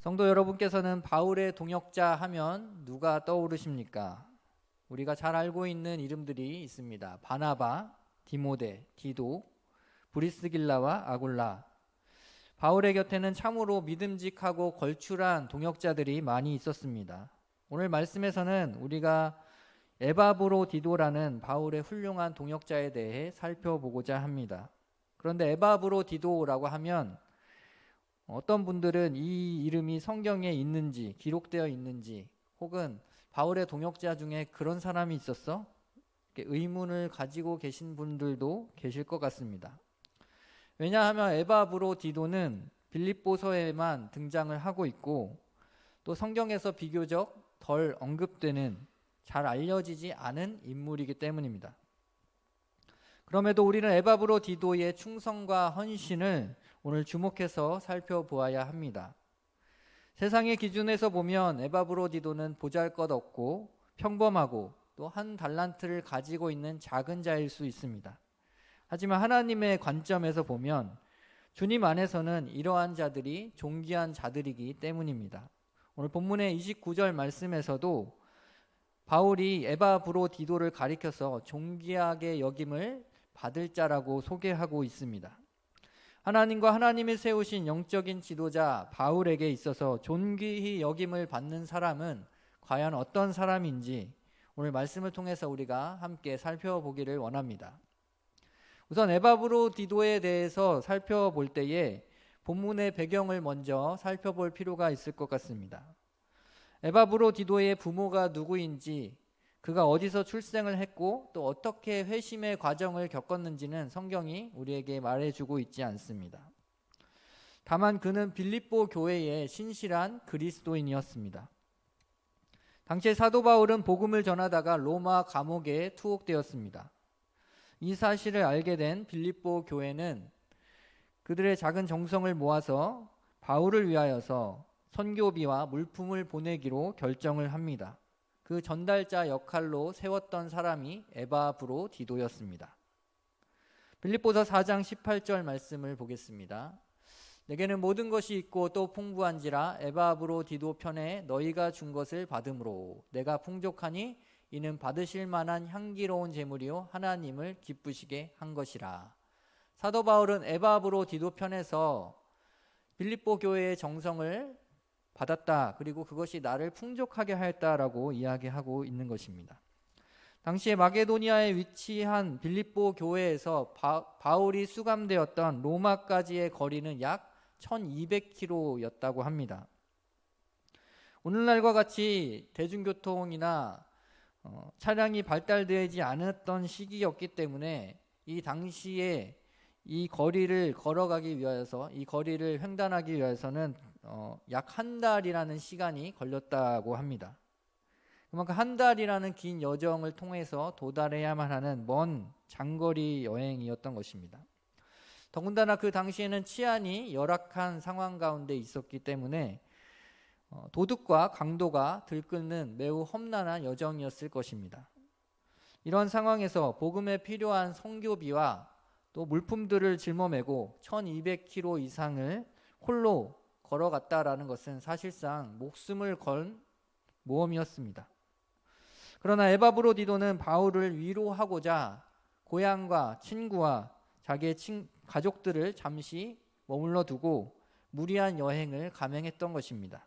성도 여러분께서는 바울의 동역자 하면 누가 떠오르십니까? 우리가 잘 알고 있는 이름들이 있습니다. 바나바, 디모데, 디도, 브리스길라와 아굴라. 바울의 곁에는 참으로 믿음직하고 걸출한 동역자들이 많이 있었습니다. 오늘 말씀에서는 우리가 에바브로디도라는 바울의 훌륭한 동역자에 대해 살펴보고자 합니다. 그런데 에바브로디도라고 하면 어떤 분들은 이 이름이 성경에 있는지, 기록되어 있는지, 혹은 바울의 동역자 중에 그런 사람이 있었어? 이렇게 의문을 가지고 계신 분들도 계실 것 같습니다. 왜냐하면 에바브로디도는 빌립보서에만 등장을 하고 있고 또 성경에서 비교적 덜 언급되는, 잘 알려지지 않은 인물이기 때문입니다. 그럼에도 우리는 에바브로디도의 충성과 헌신을 오늘 주목해서 살펴보아야 합니다. 세상의 기준에서 보면 에바브로디도는 보잘것없고 평범하고 또 한 달란트를 가지고 있는 작은 자일 수 있습니다. 하지만 하나님의 관점에서 보면 주님 안에서는 이러한 자들이 존귀한 자들이기 때문입니다. 오늘 본문의 29절 말씀에서도 바울이 에바브로디도를 가리켜서 존귀하게 여김을 받을 자라고 소개하고 있습니다. 하나님과 하나님이 세우신 영적인 지도자 바울에게 있어서 존귀히 여김을 받는 사람은 과연 어떤 사람인지 오늘 말씀을 통해서 우리가 함께 살펴보기를 원합니다. 우선 에바브로디도에 대해서 살펴볼 때에 본문의 배경을 먼저 살펴볼 필요가 있을 것 같습니다. 에바브로디도의 부모가 누구인지, 그가 어디서 출생을 했고 또 어떻게 회심의 과정을 겪었는지는 성경이 우리에게 말해주고 있지 않습니다. 다만 그는 빌립보 교회의 신실한 그리스도인이었습니다. 당시에 사도 바울은 복음을 전하다가 로마 감옥에 투옥되었습니다. 이 사실을 알게 된 빌립보 교회는 그들의 작은 정성을 모아서 바울을 위하여서 선교비와 물품을 보내기로 결정을 합니다. 그 전달자 역할로 세웠던 사람이 에바브로디도였습니다. 빌립보서 4장 18절 말씀을 보겠습니다. 내게는 모든 것이 있고 또 풍부한지라 에바브로디도 편에 너희가 준 것을 받음으로 내가 풍족하니 이는 받으실 만한 향기로운 제물이요 하나님을 기쁘시게 한 것이라. 사도 바울은 에바브로디도 편에서 빌립보 교회의 정성을 받았다, 그리고 그것이 나를 풍족하게 하였다라고 이야기하고 있는 것입니다. 당시에 마게도니아에 위치한 빌립보 교회에서 바울이 수감되었던 로마까지의 거리는 약 1200km였다고 합니다. 오늘날과 같이 대중교통이나 차량이 발달되지 않았던 시기였기 때문에 이 당시에 이 거리를 걸어가기 위해서, 이 거리를 횡단하기 위해서는 약 한 달이라는 시간이 걸렸다고 합니다. 그만큼 한 달이라는 긴 여정을 통해서 도달해야만 하는 먼 장거리 여행이었던 것입니다. 더군다나 그 당시에는 치안이 열악한 상황 가운데 있었기 때문에 도둑과 강도가 들끓는 매우 험난한 여정이었을 것입니다. 이런 상황에서 복음에 필요한 선교비와 또 물품들을 짊어매고 1200km 이상을 홀로 걸어갔다라는 것은 사실상 목숨을 건 모험이었습니다. 그러나 에바브로디도는 바울을 위로하고자 고향과 친구와 자기의 가족들을 잠시 머물러 두고 무리한 여행을 감행했던 것입니다.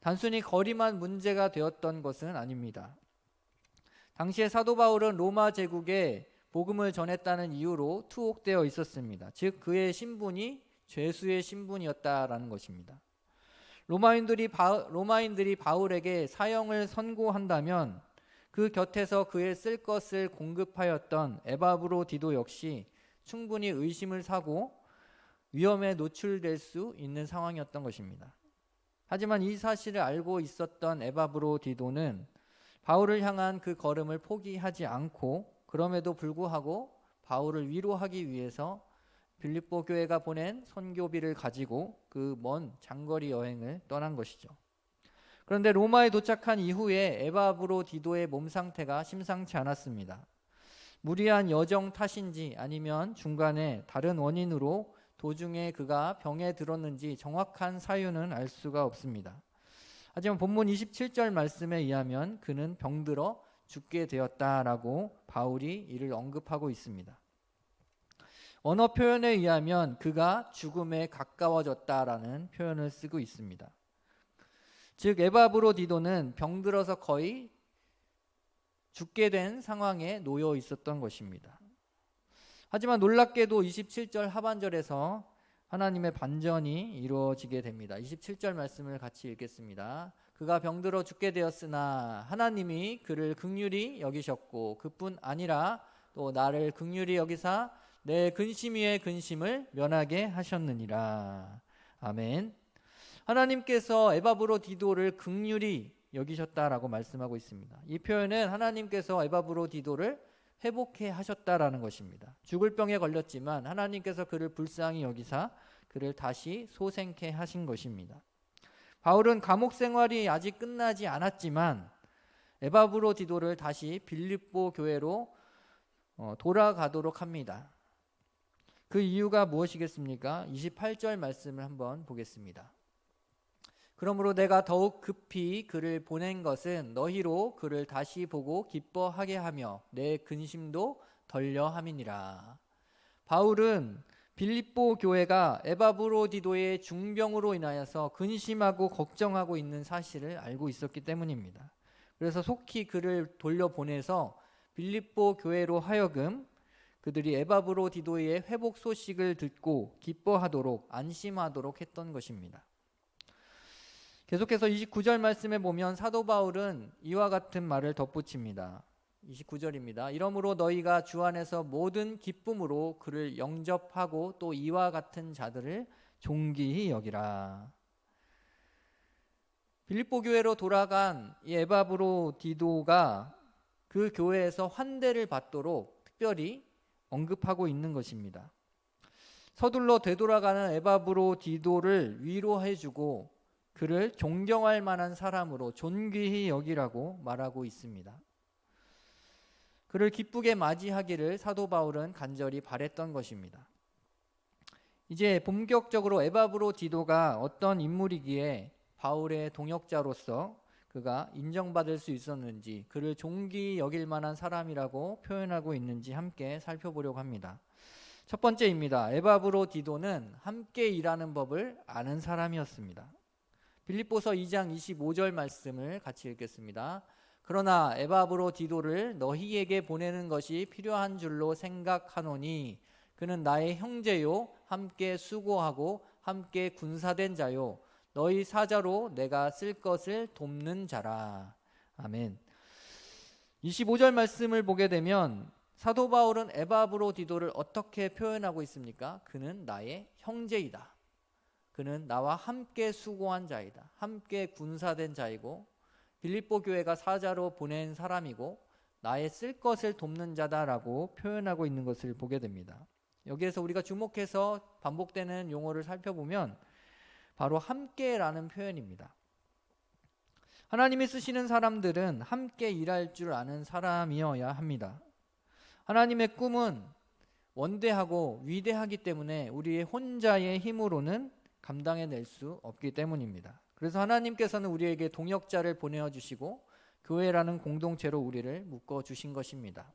단순히 거리만 문제가 되었던 것은 아닙니다. 당시에 사도 바울은 로마 제국에 복음을 전했다는 이유로 투옥되어 있었습니다. 즉 그의 신분이 죄수의 신분이었다라는 것입니다. 로마인들이 바울에게 사형을 선고한다면 그 곁에서 그의 쓸 것을 공급하였던 에바브로디도 역시 충분히 의심을 사고 위험에 노출될 수 있는 상황이었던 것입니다. 하지만 이 사실을 알고 있었던 에바브로디도는 바울을 향한 그 걸음을 포기하지 않고 그럼에도 불구하고 바울을 위로하기 위해서 빌립보 교회가 보낸 선교비를 가지고 그 먼 장거리 여행을 떠난 것이죠. 그런데 로마에 도착한 이후에 에바브로디도의 몸 상태가 심상치 않았습니다. 무리한 여정 탓인지 아니면 중간에 다른 원인으로 도중에 그가 병에 들었는지 정확한 사유는 알 수가 없습니다. 하지만 본문 27절 말씀에 의하면 그는 병들어 죽게 되었다라고 바울이 이를 언급하고 있습니다. 언어 표현에 의하면 그가 죽음에 가까워졌다라는 표현을 쓰고 있습니다. 즉 에바브로디도는 병들어서 거의 죽게 된 상황에 놓여 있었던 것입니다. 하지만 놀랍게도 27절 하반절에서 하나님의 반전이 이루어지게 됩니다. 27절 말씀을 같이 읽겠습니다. 그가 병들어 죽게 되었으나 하나님이 그를 긍휼히 여기셨고 그뿐 아니라 또 나를 긍휼히 여기사 내 근심 위에 근심을 면하게 하셨느니라. 아멘. 하나님께서 에바브로디도를 긍휼히 여기셨다라고 말씀하고 있습니다. 이 표현은 하나님께서 에바브로디도를 회복해 하셨다라는 것입니다. 죽을 병에 걸렸지만 하나님께서 그를 불쌍히 여기사 그를 다시 소생케 하신 것입니다. 바울은 감옥 생활이 아직 끝나지 않았지만 에바브로디도를 다시 빌립보 교회로 돌아가도록 합니다. 그 이유가 무엇이겠습니까? 28절 말씀을 한번 보겠습니다. 그러므로 내가 더욱 급히 그를 보낸 것은 너희로 그를 다시 보고 기뻐하게 하며 내 근심도 덜려 함이니라. 바울은 빌립보 교회가 에바브로디도의 중병으로 인하여서 근심하고 걱정하고 있는 사실을 알고 있었기 때문입니다. 그래서 속히 그를 돌려보내서 빌립보 교회로 하여금 그들이 에바브로디도의 회복 소식을 듣고 기뻐하도록 안심하도록 했던 것입니다. 계속해서 29절 말씀에 보면 사도 바울은 이와 같은 말을 덧붙입니다. 29절입니다. 이러므로 너희가 주 안에서 모든 기쁨으로 그를 영접하고 또 이와 같은 자들을 존귀히 여기라. 빌립보 교회로 돌아간 이 에바브로디도가 그 교회에서 환대를 받도록 특별히 언급하고 있는 것입니다. 서둘러 되돌아가는 에바브로디도를 위로해주고 그를 존경할 만한 사람으로 존귀히 여기라고 말하고 있습니다. 그를 기쁘게 맞이하기를 사도 바울은 간절히 바랬던 것입니다. 이제 본격적으로 에바브로디도가 어떤 인물이기에 바울의 동역자로서 그가 인정받을 수 있었는지, 그를 존귀히 여길 만한 사람이라고 표현하고 있는지 함께 살펴보려고 합니다. 첫 번째입니다. 에바브로디도는 함께 일하는 법을 아는 사람이었습니다. 빌립보서 2장 25절 말씀을 같이 읽겠습니다. 그러나 에바브로디도를 너희에게 보내는 것이 필요한 줄로 생각하노니 그는 나의 형제요 함께 수고하고 함께 군사된 자요 너희 사자로 내가 쓸 것을 돕는 자라. 아멘. 25절 말씀을 보게 되면 사도 바울은 에바브로디도를 어떻게 표현하고 있습니까? 그는 나의 형제이다. 그는 나와 함께 수고한 자이다. 함께 군사된 자이고 빌립보 교회가 사자로 보낸 사람이고 나의 쓸 것을 돕는 자다라고 표현하고 있는 것을 보게 됩니다. 여기에서 우리가 주목해서 반복되는 용어를 살펴보면 바로 함께라는 표현입니다. 하나님이 쓰시는 사람들은 함께 일할 줄 아는 사람이어야 합니다. 하나님의 꿈은 원대하고 위대하기 때문에 우리의 혼자의 힘으로는 감당해낼 수 없기 때문입니다. 그래서 하나님께서는 우리에게 동역자를 보내주시고 교회라는 공동체로 우리를 묶어주신 것입니다.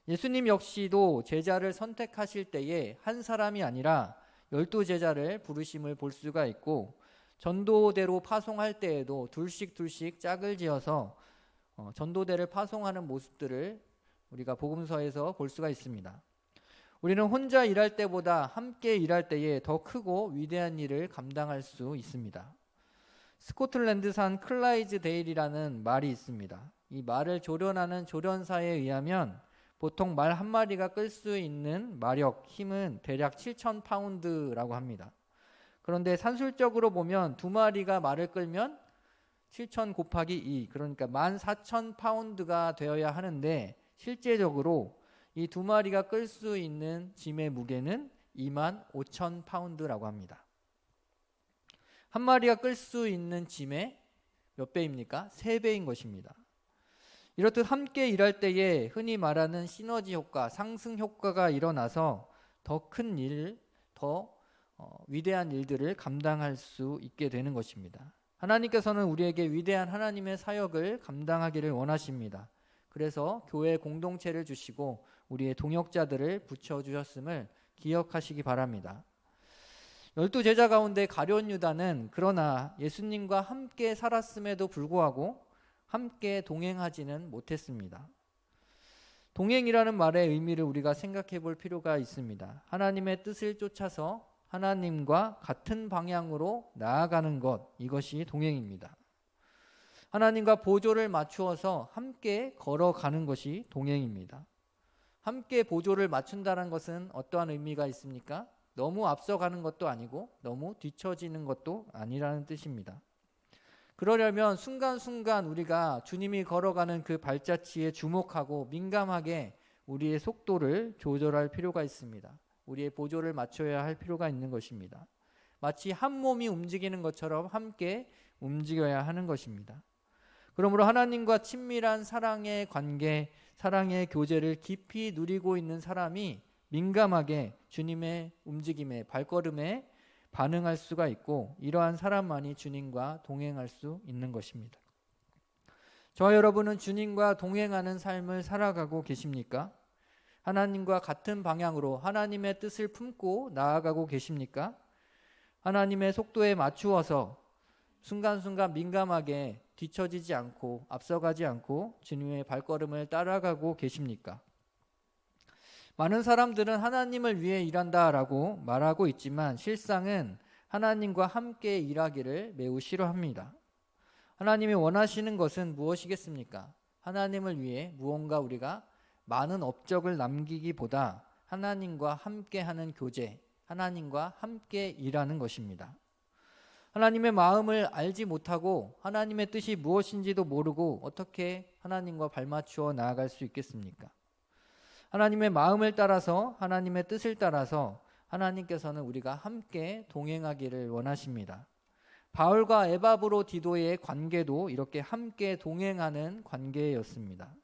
예수님 역시도 제자를 선택하실 때에 한 사람이 아니라 12제자를 부르심을 볼 수가 있고 전도대로 파송할 때에도 둘씩 짝을 지어서 전도대를 파송하는 모습들을 우리가 복음서에서 볼 수가 있습니다. 우리는 혼자 일할 때보다 함께 일할 때에 더 크고 위대한 일을 감당할 수 있습니다. 스코틀랜드산 클라이즈데일이라는 말이 있습니다. 이 말을 조련하는 조련사에 의하면 보통 말 한 마리가 끌 수 있는 마력, 힘은 대략 7,000파운드라고 합니다. 그런데 산술적으로 보면 두 마리가 말을 끌면 7,000 곱하기 2, 그러니까 14,000파운드가 되어야 하는데 실제적으로 이 두 마리가 끌 수 있는 짐의 무게는 25,000파운드라고 합니다. 한 마리가 끌 수 있는 짐의 몇 배입니까? 3배인 것입니다. 이렇듯 함께 일할 때에 흔히 말하는 시너지 효과, 상승 효과가 일어나서 더 큰 일, 더 위대한 일들을 감당할 수 있게 되는 것입니다. 하나님께서는 우리에게 위대한 하나님의 사역을 감당하기를 원하십니다. 그래서 교회 공동체를 주시고 우리의 동역자들을 붙여주셨음을 기억하시기 바랍니다. 12제자 가운데 가룟 유다는 그러나 예수님과 함께 살았음에도 불구하고 함께 동행하지는 못했습니다. 동행이라는 말의 의미를 우리가 생각해 볼 필요가 있습니다. 하나님의 뜻을 쫓아서 하나님과 같은 방향으로 나아가는 것, 이것이 동행입니다. 하나님과 보조를 맞추어서 함께 걸어가는 것이 동행입니다. 함께 보조를 맞춘다는 것은 어떠한 의미가 있습니까? 너무 앞서가는 것도 아니고 너무 뒤처지는 것도 아니라는 뜻입니다. 그러려면 순간순간 우리가 주님이 걸어가는 그 발자취에 주목하고 민감하게 우리의 속도를 조절할 필요가 있습니다. 우리의 보조를 맞춰야 할 필요가 있는 것입니다. 마치 한 몸이 움직이는 것처럼 함께 움직여야 하는 것입니다. 그러므로 하나님과 친밀한 사랑의 관계, 사랑의 교제를 깊이 누리고 있는 사람이 민감하게 주님의 움직임에, 발걸음에 반응할 수가 있고, 이러한 사람만이 주님과 동행할 수 있는 것입니다. 저와 여러분은 주님과 동행하는 삶을 살아가고 계십니까? 하나님과 같은 방향으로 하나님의 뜻을 품고 나아가고 계십니까? 하나님의 속도에 맞추어서 순간순간 민감하게 뒤처지지 않고 앞서가지 않고 주님의 발걸음을 따라가고 계십니까? 많은 사람들은 하나님을 위해 일한다라고 말하고 있지만 실상은 하나님과 함께 일하기를 매우 싫어합니다. 하나님이 원하시는 것은 무엇이겠습니까? 하나님을 위해 무언가 우리가 많은 업적을 남기기보다 하나님과 함께하는 교제, 하나님과 함께 일하는 것입니다. 하나님의 마음을 알지 못하고 하나님의 뜻이 무엇인지도 모르고 어떻게 하나님과 발맞추어 나아갈 수 있겠습니까? 하나님의 마음을 따라서, 하나님의 뜻을 따라서 하나님께서는 우리가 함께 동행하기를 원하십니다. 바울과 에바브로디도의 관계도 이렇게 함께 동행하는 관계였습니다.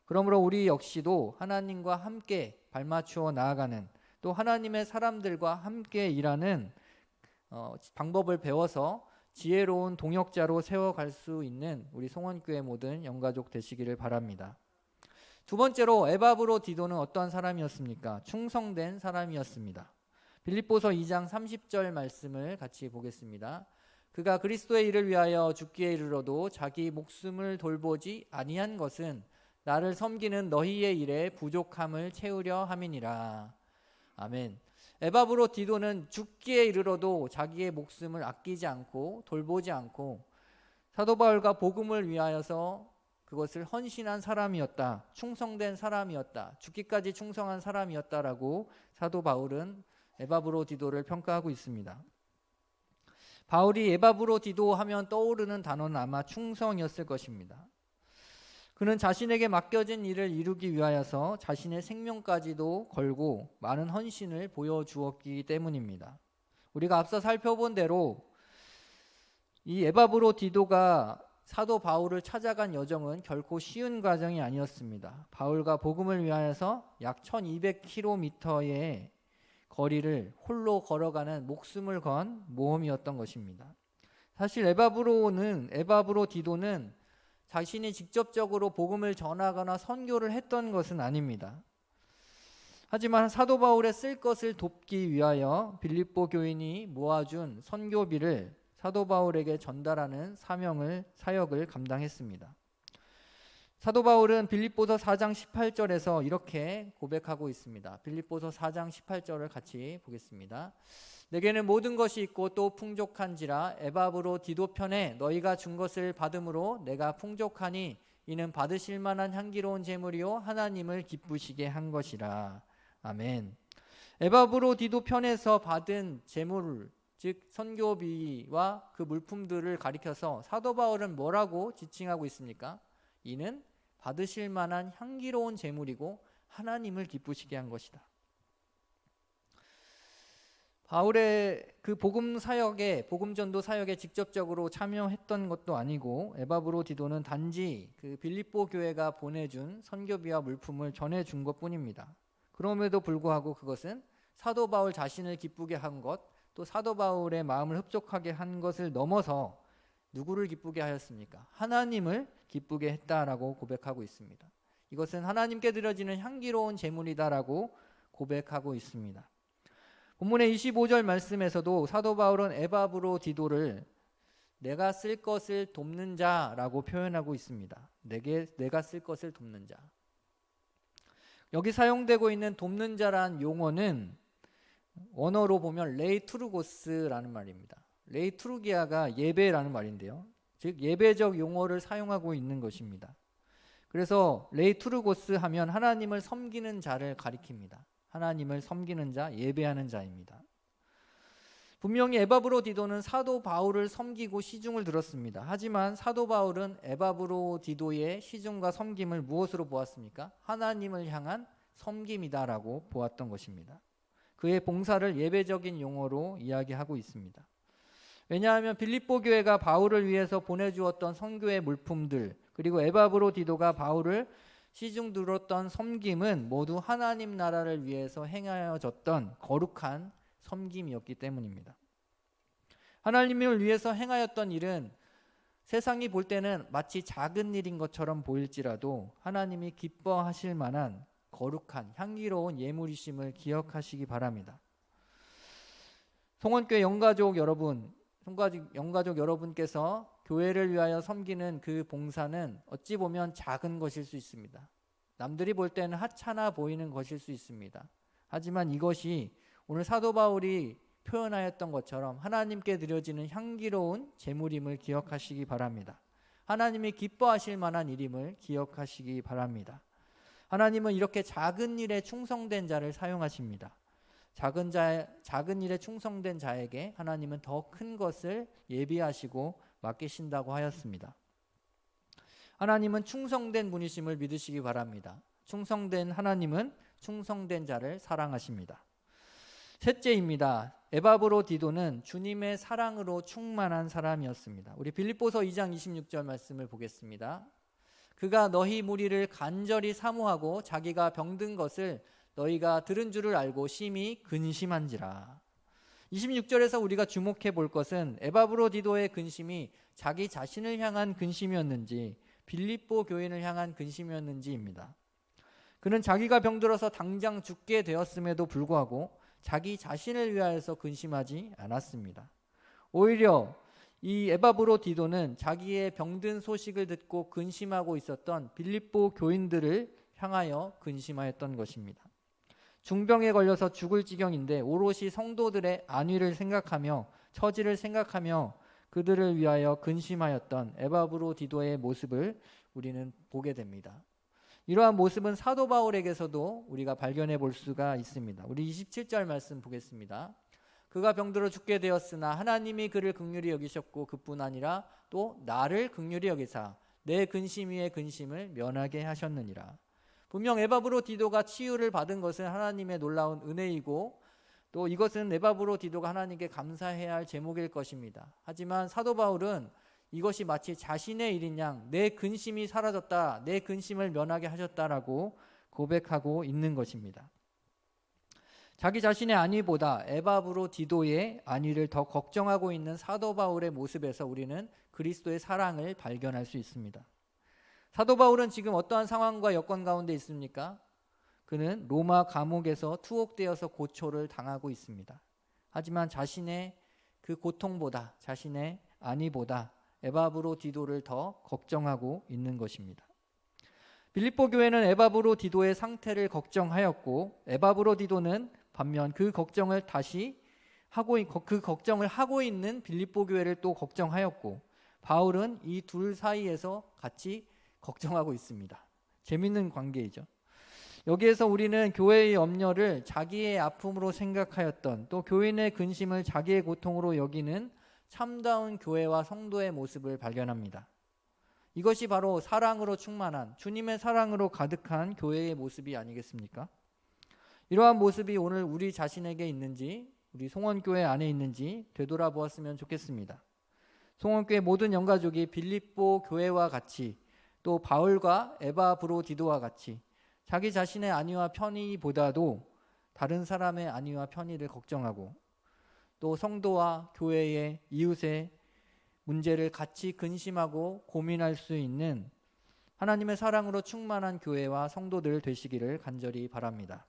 그러므로 우리 역시도 하나님과 함께 발맞추어 나아가는, 또 하나님의 사람들과 함께 일하는 방법을 배워서 지혜로운 동역자로 세워갈 수 있는 우리 송원교회 모든 영가족 되시기를 바랍니다. 두 번째로 에바브로디도는 어떠한 사람이었습니까? 충성된 사람이었습니다. 빌립보서 2장 30절 말씀을 같이 보겠습니다. 그가 그리스도의 일을 위하여 죽기에 이르러도 자기 목숨을 돌보지 아니한 것은 나를 섬기는 너희의 일에 부족함을 채우려 함이니라. 아멘. 에바브로디도는 죽기에 이르러도 자기의 목숨을 아끼지 않고 돌보지 않고 사도 바울과 복음을 위하여서 그것을 헌신한 사람이었다. 충성된 사람이었다. 죽기까지 충성한 사람이었다라고 사도 바울은 에바브로디도를 평가하고 있습니다. 바울이 에바브로디도 하면 떠오르는 단어는 아마 충성이었을 것입니다. 그는 자신에게 맡겨진 일을 이루기 위하여서 자신의 생명까지도 걸고 많은 헌신을 보여주었기 때문입니다. 우리가 앞서 살펴본 대로 이 에바브로디도가 사도 바울을 찾아간 여정은 결코 쉬운 과정이 아니었습니다. 바울과 복음을 위하여서 약 1200km의 거리를 홀로 걸어가는 목숨을 건 모험이었던 것입니다. 사실 에바브로디도는 자신이 직접적으로 복음을 전하거나 선교를 했던 것은 아닙니다. 하지만 사도 바울의 쓸 것을 돕기 위하여 빌립보 교인이 모아준 선교비를 사도 바울에게 전달하는 사역을 감당했습니다. 사도 바울은 빌립보서 4장 18절에서 이렇게 고백하고 있습니다. 빌립보서 4장 18절을 같이 보겠습니다. 내게는 모든 것이 있고 또 풍족한지라 에바브로디도 편에 너희가 준 것을 받음으로 내가 풍족하니 이는 받으실 만한 향기로운 제물이요 하나님을 기쁘시게 한 것이라. 아멘. 에바브로디도 편에서 받은 제물, 즉 선교비와 그 물품들을 가리켜서 사도 바울은 뭐라고 지칭하고 있습니까? 이는 받으실 만한 향기로운 제물이고 하나님을 기쁘시게 한 것이다. 바울의 그 복음 전도 사역에 직접적으로 참여했던 것도 아니고 에바브로디도는 단지 그 빌립보 교회가 보내준 선교비와 물품을 전해준 것뿐입니다. 그럼에도 불구하고 그것은 사도 바울 자신을 기쁘게 한 것, 또 사도 바울의 마음을 흡족하게 한 것을 넘어서 누구를 기쁘게 하였습니까? 하나님을 기쁘게 했다라고 고백하고 있습니다. 이것은 하나님께 드려지는 향기로운 제물이다라고 고백하고 있습니다. 본문의 25절 말씀에서도 사도 바울은 에바브로디도를 내가 쓸 것을 돕는 자라고 표현하고 있습니다. 내가 쓸 것을 돕는 자. 여기 사용되고 있는 돕는 자란 용어는 원어로 보면 레이투르고스라는 말입니다. 레이투르기아가 예배라는 말인데요. 즉 예배적 용어를 사용하고 있는 것입니다. 그래서 레이투르고스 하면 하나님을 섬기는 자를 가리킵니다. 하나님을 섬기는 자, 예배하는 자입니다. 분명히 에바브로디도는 사도 바울을 섬기고 시중을 들었습니다. 하지만 사도 바울은 에바브로디도의 시중과 섬김을 무엇으로 보았습니까? 하나님을 향한 섬김이다라고 보았던 것입니다. 그의 봉사를 예배적인 용어로 이야기하고 있습니다. 왜냐하면 빌립보 교회가 바울을 위해서 보내주었던 선교의 물품들, 그리고 에바브로디도가 바울을 시중 들었던 섬김은 모두 하나님 나라를 위해서 행하여졌던 거룩한 섬김이었기 때문입니다. 하나님을 위해서 행하였던 일은 세상이 볼 때는 마치 작은 일인 것처럼 보일지라도 하나님이 기뻐하실 만한 거룩한 향기로운 예물이심을 기억하시기 바랍니다. 송원교회 영가족 여러분께서 교회를 위하여 섬기는 그 봉사는 어찌 보면 작은 것일 수 있습니다. 남들이 볼 때는 하찮아 보이는 것일 수 있습니다. 하지만 이것이 오늘 사도 바울이 표현하였던 것처럼 하나님께 드려지는 향기로운 제물임을 기억하시기 바랍니다. 하나님이 기뻐하실 만한 일임을 기억하시기 바랍니다. 하나님은 이렇게 작은 일에 충성된 자를 사용하십니다. 작은 일에 충성된 자에게 하나님은 더 큰 것을 예비하시고 맡기신다고 하였습니다. 하나님은 충성된 분이심을 믿으시기 바랍니다. 충성된 하나님은 충성된 자를 사랑하십니다. 셋째입니다. 에바브로디도는 주님의 사랑으로 충만한 사람이었습니다. 우리 빌립보서 2장 26절 말씀을 보겠습니다. 그가 너희 무리를 간절히 사모하고 자기가 병든 것을 너희가 들은 줄을 알고 심히 근심한지라. 26절에서 우리가 주목해 볼 것은 에바브로디도의 근심이 자기 자신을 향한 근심이었는지 빌립보 교인을 향한 근심이었는지입니다. 그는 자기가 병들어서 당장 죽게 되었음에도 불구하고 자기 자신을 위하여서 근심하지 않았습니다. 오히려 이 에바브로디도는 자기의 병든 소식을 듣고 근심하고 있었던 빌립보 교인들을 향하여 근심하였던 것입니다. 중병에 걸려서 죽을 지경인데 오롯이 성도들의 안위를 생각하며 처지를 생각하며 그들을 위하여 근심하였던 에바브로디도의 모습을 우리는 보게 됩니다. 이러한 모습은 사도 바울에게서도 우리가 발견해 볼 수가 있습니다. 우리 27절 말씀 보겠습니다. 그가 병들어 죽게 되었으나 하나님이 그를 긍휼히 여기셨고 그뿐 아니라 또 나를 긍휼히 여기사 내 근심 위에 근심을 면하게 하셨느니라. 분명 에바브로디도가 치유를 받은 것은 하나님의 놀라운 은혜이고 또 이것은 에바브로디도가 하나님께 감사해야 할 제목일 것입니다. 하지만 사도 바울은 이것이 마치 자신의 일인 양 내 근심이 사라졌다, 내 근심을 면하게 하셨다라고 고백하고 있는 것입니다. 자기 자신의 안위보다 에바브로디도의 안위를 더 걱정하고 있는 사도 바울의 모습에서 우리는 그리스도의 사랑을 발견할 수 있습니다. 사도 바울은 지금 어떠한 상황과 여건 가운데 있습니까? 그는 로마 감옥에서 투옥되어서 고초를 당하고 있습니다. 하지만 자신의 그 고통보다 자신의 안위보다 에바브로디도를 더 걱정하고 있는 것입니다. 빌립보 교회는 에바브로디도의 상태를 걱정하였고 에바브로디도는 반면 그 걱정을 하고 있는 빌립보 교회를 또 걱정하였고 바울은 이 둘 사이에서 같이 걱정하고 있습니다. 재밌는 관계이죠. 여기에서 우리는 교회의 염려를 자기의 아픔으로 생각하였던 또 교인의 근심을 자기의 고통으로 여기는 참다운 교회와 성도의 모습을 발견합니다. 이것이 바로 사랑으로 충만한 주님의 사랑으로 가득한 교회의 모습이 아니겠습니까? 이러한 모습이 오늘 우리 자신에게 있는지 우리 송원교회 안에 있는지 되돌아보았으면 좋겠습니다. 송원교회 모든 영가족이 빌립보 교회와 같이 또 바울과 에바브로디도와 같이 자기 자신의 안위와 편의보다도 다른 사람의 안위와 편의를 걱정하고 또 성도와 교회의 이웃의 문제를 같이 근심하고 고민할 수 있는 하나님의 사랑으로 충만한 교회와 성도들 되시기를 간절히 바랍니다.